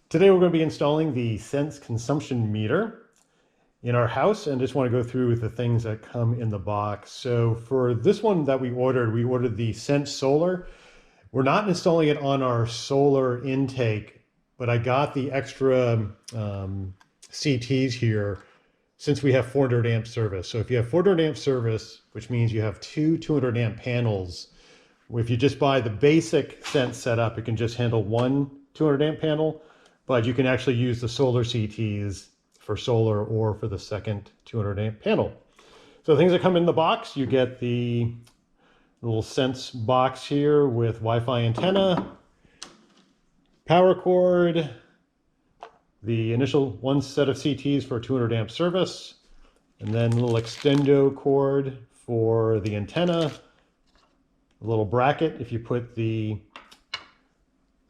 Today we're going to be installing the Sense consumption meter in our house, and just want to go through the things that come in the box. So for this one that we ordered the Sense Solar. We're not installing it on our solar intake, but I got the extra CTs here since we have 400 amp service. So if you have 400 amp service, which means you have two 200 amp panels, if you just buy the basic Sense setup, it can just handle one 200 amp panel, but you can actually use the solar CTs for solar or for the second 200 amp panel. So the things that come in the box, you get the little Sense box here with Wi-Fi antenna, power cord, the initial one set of CTs for 200 amp service, and then a little extendo cord for the antenna, a little bracket if you put the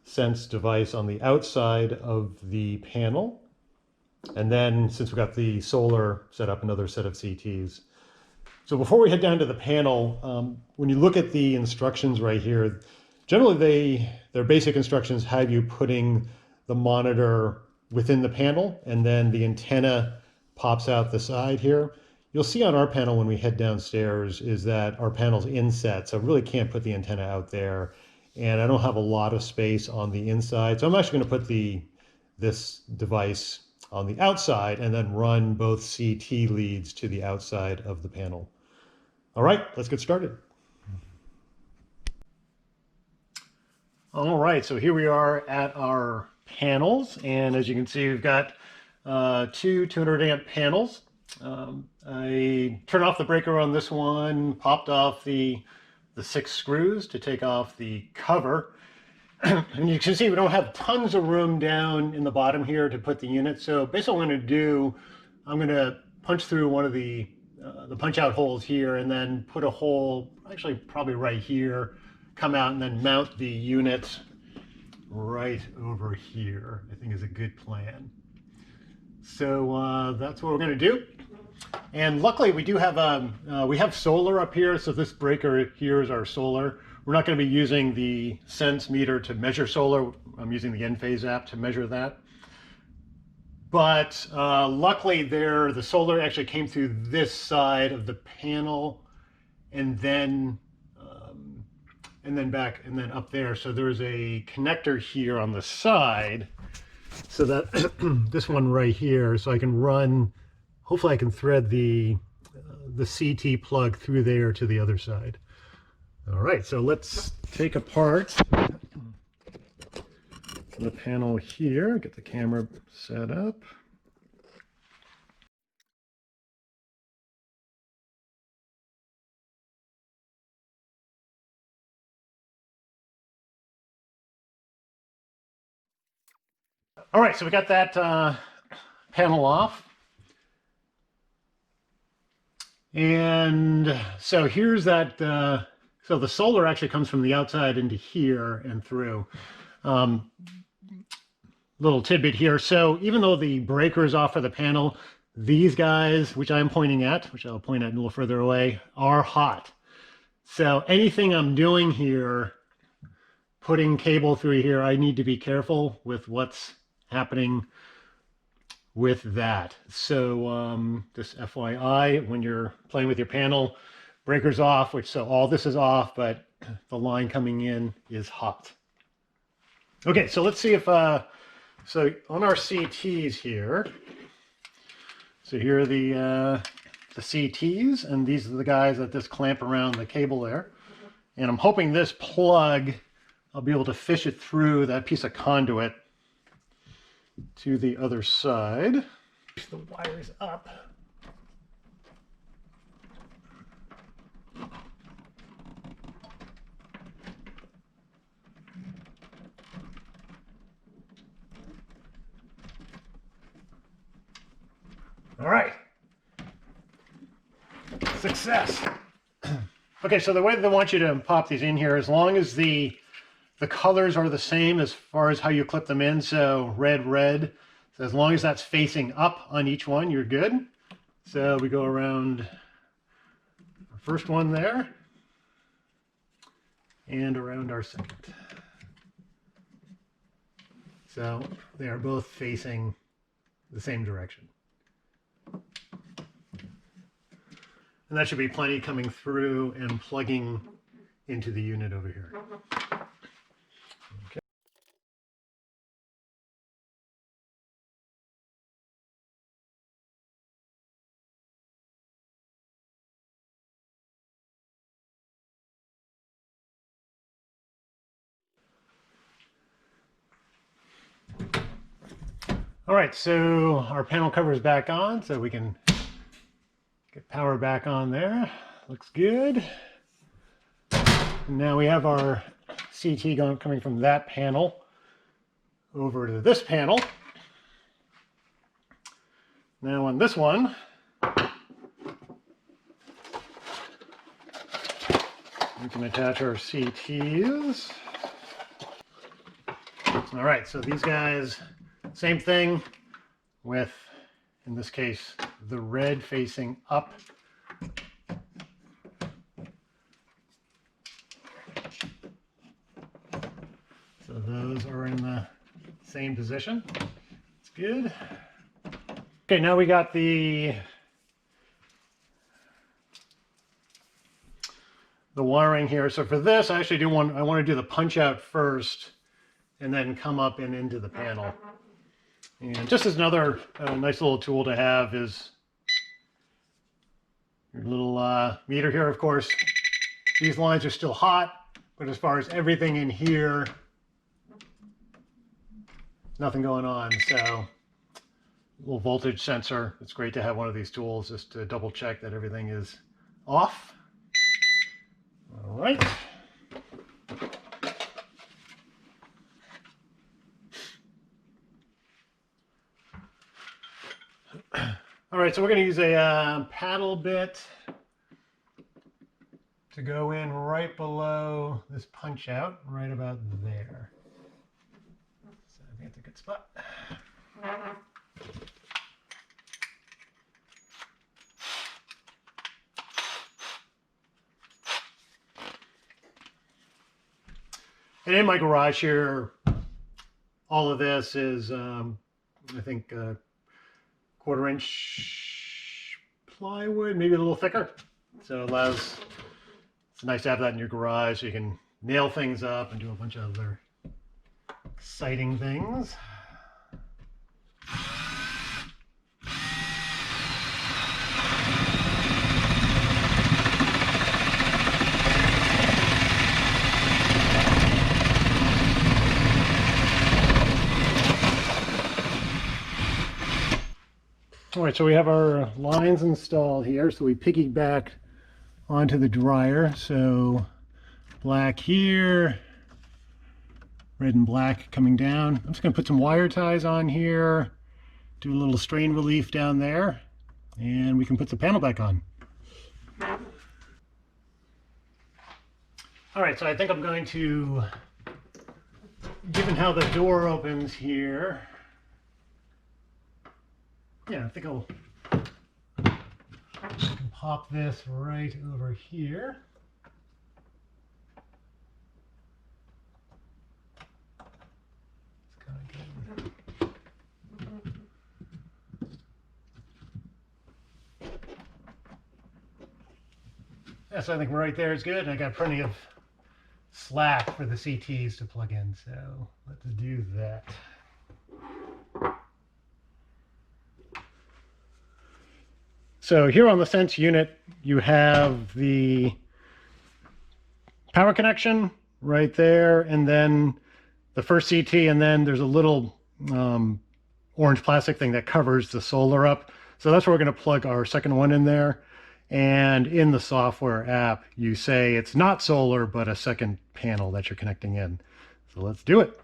Sense device on the outside of the panel. And then since we've got the solar set up, another set of CTs. So before we head down to the panel, when you look at the instructions right here, generally their basic instructions have you putting the monitor within the panel, and then the antenna pops out the side here. You'll see on our panel when we head downstairs is that our panel's inset, so I really can't put the antenna out there, and I don't have a lot of space on the inside. So I'm actually going to put this device on the outside and then run both CT leads to the outside of the panel. All right, let's get started. All right, so here we are at our panels, and as you can see, we've got two 200 amp panels. I turned off the breaker on this one, popped off the 6 screws to take off the cover. And you can see we don't have tons of room down in the bottom here to put the unit. So basically what I'm going to do, I'm going to punch through one of the punch out holes here and then put a hole, actually probably right here, come out and then mount the unit right over here, I think is a good plan. So that's what we're going to do. And luckily we do have we have solar up here, so this breaker here is our solar. We're not going to be using the Sense meter to measure solar. I'm using the Enphase app to measure that. But luckily the solar actually came through this side of the panel and then back and then up there. So there's a connector here on the side so that this one right here, so I can run, hopefully I can thread the CT plug through there to the other side. All right, so let's take apart the panel here, get the camera set up. All right, so we got that panel off. And so here's that, so the solar actually comes from the outside into here and through. Little tidbit here. So even though the breaker is off for the panel, these guys, which I'm pointing at, which I'll point at a little further away, are hot. So anything I'm doing here, putting cable through here, I need to be careful with what's happening with that. So just FYI, when you're playing with your panel, breaker's off, so all this is off, but the line coming in is hot. Okay, so let's see if, so on our CTs here, so here are the CTs, and these are the guys that just clamp around the cable there. And I'm hoping this plug, I'll be able to fish it through that piece of conduit to the other side. Push the wires up. All right. Success. Okay, so the way they want you to pop these in here, as long as the colors are the same as far as how you clip them in, so red, so as long as that's facing up on each one, you're good. So we go around our first one there and around our second. So they are both facing the same direction. And that should be plenty coming through and plugging into the unit over here. Okay. All right, so our panel cover is back on, so we can get power back on there. Looks good. Now we have our CT coming from that panel over to this panel. Now on this one, we can attach our CTs. All right, so these guys, same thing with, in this case, the red facing up. So those are in the same position. It's good. Okay, now we got the wiring here. So for this, I actually I want to do the punch out first and then come up and into the panel. And just as another nice little tool to have is your little meter here. Of course, these lines are still hot, but as far as everything in here, nothing going on. So little voltage sensor. It's great to have one of these tools just to double check that everything is off. All right. All right, so we're going to use a paddle bit to go in right below this punch out, right about there. So I think it's a good spot. And in my garage here, all of this is, I think, 1/4 inch plywood, maybe a little thicker. So it allows, it's nice to have that in your garage so you can nail things up and do a bunch of other exciting things. All right, so we have our lines installed here. So we piggyback onto the dryer. So black here, red and black coming down. I'm just going to put some wire ties on here, do a little strain relief down there, and we can put the panel back on. All right, so I think I'm going to, given how the door opens here, yeah, I think I'll pop this right over here. It's kind of good. Yeah, so I think right there is good. And I got plenty of slack for the CTs to plug in, so let's do that. So here on the Sense unit, you have the power connection right there, and then the first CT, and then there's a little orange plastic thing that covers the solar up. So that's where we're going to plug our second one in there. And in the software app, you say it's not solar, but a second panel that you're connecting in. So let's do it.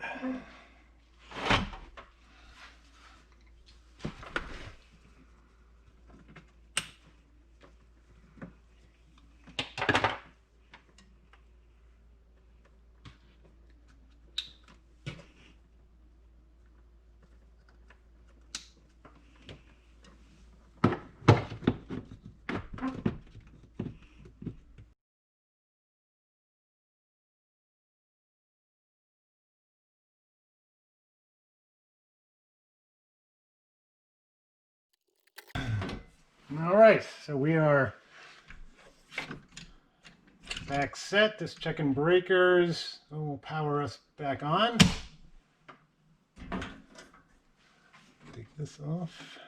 All right, so we are back set. Just checking breakers. So we'll power us back on. Take this off.